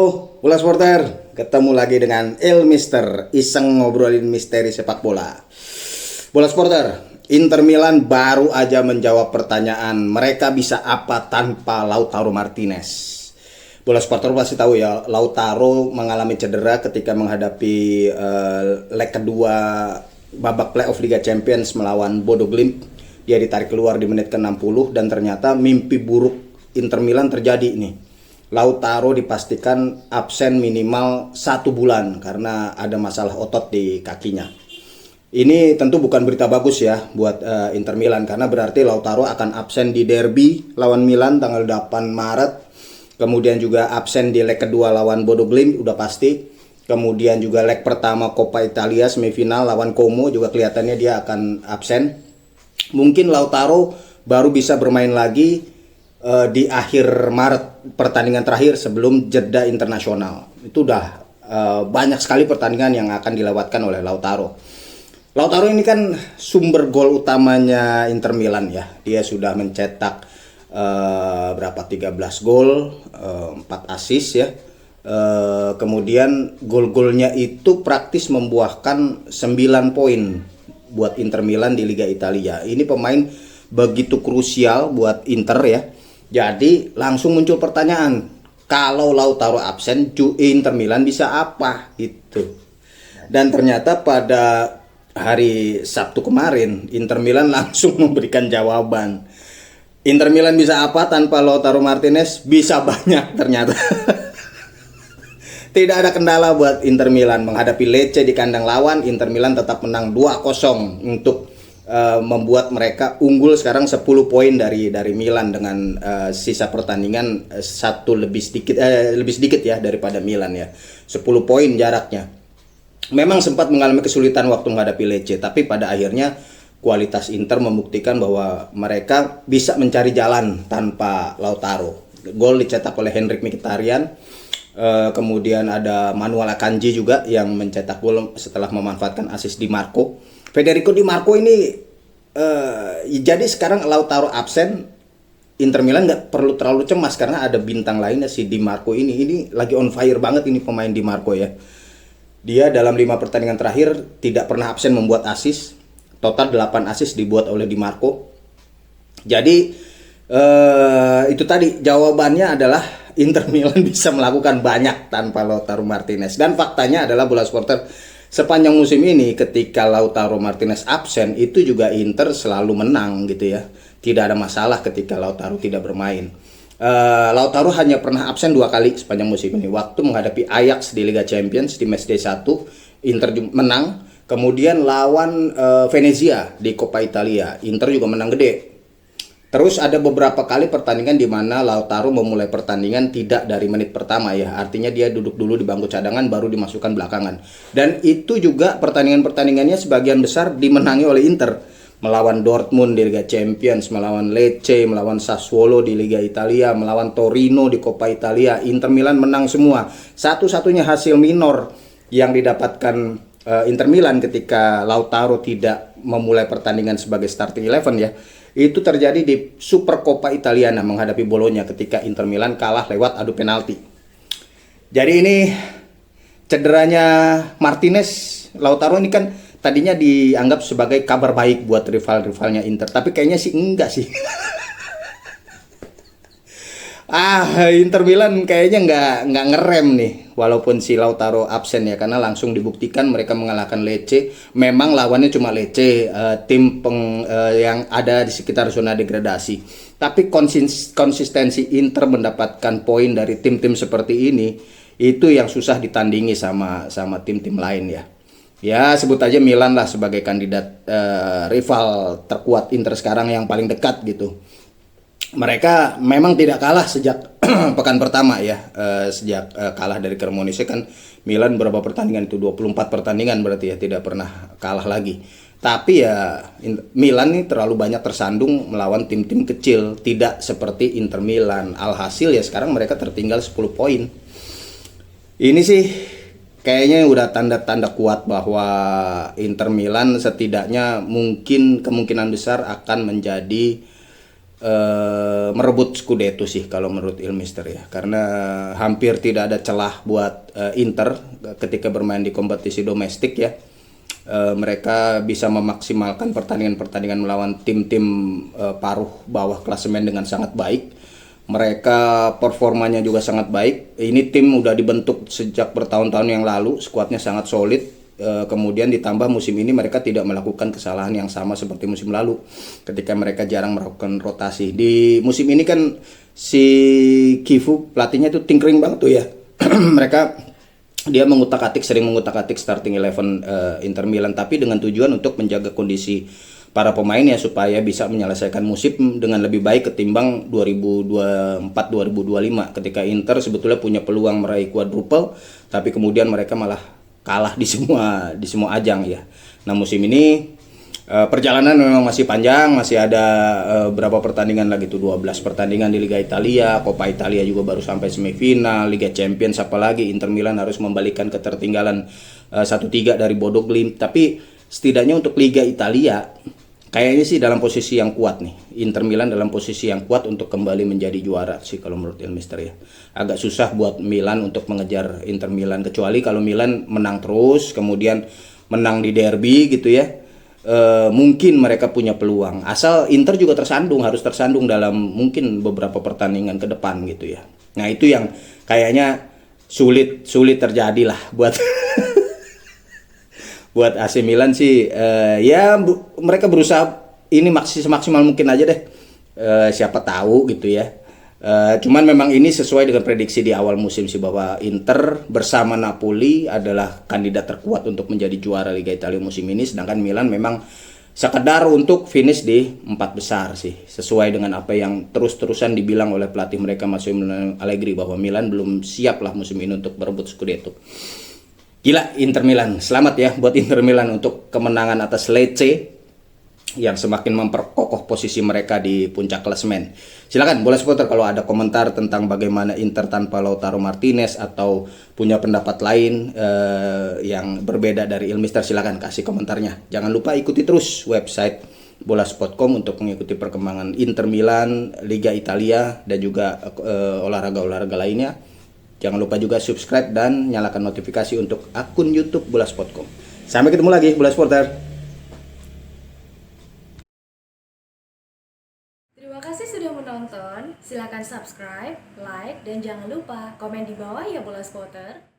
Halo, bola supporter. Ketemu lagi dengan El Mister, iseng ngobrolin misteri sepak bola. Bola supporter, Inter Milan baru aja menjawab pertanyaan mereka bisa apa tanpa Lautaro Martinez. Bola supporter pasti tahu ya, Lautaro mengalami cedera ketika menghadapi leg kedua babak playoff Liga Champions melawan Bodo Glimt. Dia ditarik keluar di menit ke-60 dan ternyata mimpi buruk Inter Milan terjadi nih. Lautaro dipastikan absen minimal 1 bulan karena ada masalah otot di kakinya. Ini tentu bukan berita bagus ya buat Inter Milan karena berarti Lautaro akan absen di derby lawan Milan tanggal 8 Maret. Kemudian juga absen di leg kedua lawan Bodo Glimt udah pasti. Kemudian juga leg pertama Coppa Italia semifinal lawan Como juga kelihatannya dia akan absen. Mungkin Lautaro baru bisa bermain lagi di akhir Maret, pertandingan terakhir sebelum jeda internasional. Itu udah banyak sekali pertandingan yang akan dilewatkan oleh Lautaro. Lautaro ini kan sumber gol utamanya Inter Milan ya. Dia sudah mencetak 13 gol, 4 assist ya. Kemudian gol-golnya itu praktis membuahkan 9 poin buat Inter Milan di Liga Italia. Ini pemain begitu krusial buat Inter ya. Jadi langsung muncul pertanyaan, kalau Lautaro absen, Inter Milan bisa apa? Itu. Dan ternyata pada hari Sabtu kemarin, Inter Milan langsung memberikan jawaban. Inter Milan bisa apa tanpa Lautaro Martinez? Bisa banyak ternyata. Tidak ada kendala buat Inter Milan menghadapi Lecce di kandang lawan. Inter Milan tetap menang 2-0 untuk membuat mereka unggul sekarang 10 poin dari Milan dengan sisa pertandingan lebih sedikit ya daripada Milan ya. 10 poin jaraknya. Memang sempat mengalami kesulitan waktu menghadapi Lecce, tapi pada akhirnya kualitas Inter membuktikan bahwa mereka bisa mencari jalan tanpa Lautaro. Gol dicetak oleh Henrikh Mkhitaryan. Kemudian ada Manuel Akanji juga yang mencetak gol setelah memanfaatkan assist Di Marco. Federico Di Marco ini jadi sekarang Lautaro absen, Inter Milan nggak perlu terlalu cemas karena ada bintang lainnya si Di Marco ini lagi on fire banget ini pemain Di Marco ya. Dia dalam 5 pertandingan terakhir tidak pernah absen membuat assist, total 8 assist dibuat oleh Di Marco. Jadi itu tadi jawabannya adalah Inter Milan bisa melakukan banyak tanpa Lautaro Martinez. Dan faktanya adalah bola supporter, sepanjang musim ini ketika Lautaro Martinez absen itu juga Inter selalu menang gitu ya. Tidak ada masalah ketika Lautaro tidak bermain. Lautaro hanya pernah absen 2 kali sepanjang musim ini. Waktu menghadapi Ajax di Liga Champions di matchday 1 Inter menang. Kemudian lawan Venezia di Coppa Italia Inter juga menang gede. Terus ada beberapa kali pertandingan di mana Lautaro memulai pertandingan tidak dari menit pertama ya. Artinya dia duduk dulu di bangku cadangan baru dimasukkan belakangan. Dan itu juga pertandingan-pertandingannya sebagian besar dimenangi oleh Inter. Melawan Dortmund di Liga Champions, melawan Lecce, melawan Sassuolo di Liga Italia, melawan Torino di Coppa Italia. Inter Milan menang semua. Satu-satunya hasil minor yang didapatkan Inter Milan ketika Lautaro tidak memulai pertandingan sebagai starting 11 ya. Itu terjadi di Supercoppa Italiana menghadapi Bologna ketika Inter Milan kalah lewat adu penalti. Jadi ini cederanya Martinez, Lautaro ini kan tadinya dianggap sebagai kabar baik buat rival-rivalnya Inter, tapi kayaknya sih enggak sih. Inter Milan kayaknya nggak ngerem nih, walaupun si Lautaro absen ya, karena langsung dibuktikan mereka mengalahkan Lecce. Memang lawannya cuma Lecce, tim yang ada di sekitar zona degradasi. Tapi konsistensi Inter mendapatkan poin dari tim-tim seperti ini itu yang susah ditandingi sama tim-tim lain ya. Ya sebut aja Milan lah sebagai kandidat rival terkuat Inter sekarang yang paling dekat gitu. Mereka memang tidak kalah sejak pekan pertama ya, sejak kalah dari Cremonese kan Milan berapa pertandingan itu, 24 pertandingan berarti ya, tidak pernah kalah lagi. Tapi ya Milan ini terlalu banyak tersandung melawan tim-tim kecil, tidak seperti Inter Milan. Alhasil ya sekarang mereka tertinggal 10 poin. Ini sih kayaknya udah tanda-tanda kuat bahwa Inter Milan setidaknya mungkin kemungkinan besar akan menjadi merebut Scudetto sih kalau menurut Ilmister ya, karena hampir tidak ada celah buat Inter ketika bermain di kompetisi domestik ya. Mereka bisa memaksimalkan pertandingan-pertandingan melawan tim-tim paruh bawah klasemen dengan sangat baik. Mereka performanya juga sangat baik. Ini tim udah dibentuk sejak bertahun-tahun yang lalu, skuadnya sangat solid. Kemudian ditambah musim ini mereka tidak melakukan kesalahan yang sama seperti musim lalu ketika mereka jarang melakukan rotasi. Di musim ini kan si Kifu pelatihnya itu tinkering banget tuh ya. Dia sering mengutak-atik starting 11 Inter Milan, tapi dengan tujuan untuk menjaga kondisi para pemainnya supaya bisa menyelesaikan musim dengan lebih baik ketimbang 2024-2025 ketika Inter sebetulnya punya peluang meraih quadruple, tapi kemudian mereka malah kalah di semua ajang ya. Nah, musim ini perjalanan memang masih panjang, masih ada berapa pertandingan lagi tuh, 12 pertandingan di Liga Italia, Coppa Italia juga baru sampai semifinal, Liga Champions apalagi Inter Milan harus membalikan ketertinggalan 1-3 dari Bodo Glimt. Tapi setidaknya untuk Liga Italia kayaknya sih dalam posisi yang kuat nih. Inter Milan dalam posisi yang kuat untuk kembali menjadi juara sih kalau menurut Ilmister ya. Agak susah buat Milan untuk mengejar Inter Milan, kecuali kalau Milan menang terus kemudian menang di derby gitu ya. Mungkin mereka punya peluang, asal Inter juga harus tersandung dalam mungkin beberapa pertandingan ke depan gitu ya. Nah, itu yang kayaknya sulit terjadi lah buat buat AC Milan sih. Mereka berusaha ini semaksimal mungkin aja deh. Siapa tahu gitu ya. Cuman memang ini sesuai dengan prediksi di awal musim sih, bahwa Inter bersama Napoli adalah kandidat terkuat untuk menjadi juara Liga Italia musim ini, sedangkan Milan memang sekedar untuk finish di 4 besar sih, sesuai dengan apa yang terus-terusan dibilang oleh pelatih mereka Massimiliano Allegri, bahwa Milan belum siap lah musim ini untuk berebut Scudetto. Gila Inter Milan, selamat ya buat Inter Milan untuk kemenangan atas Lecce yang semakin memperkokoh posisi mereka di puncak klasemen. Silakan Bola Supporter kalau ada komentar tentang bagaimana Inter tanpa Lautaro Martinez atau punya pendapat lain yang berbeda dari Ilmister, silakan kasih komentarnya. Jangan lupa ikuti terus website bolasport.com untuk mengikuti perkembangan Inter Milan, Liga Italia dan juga olahraga-olahraga lainnya. Jangan lupa juga subscribe dan nyalakan notifikasi untuk akun YouTube Bolasport.com. Sampai ketemu lagi Bola Supporter. Terima kasih sudah menonton. Silakan subscribe, like, dan jangan lupa komen di bawah ya Bola Spotter.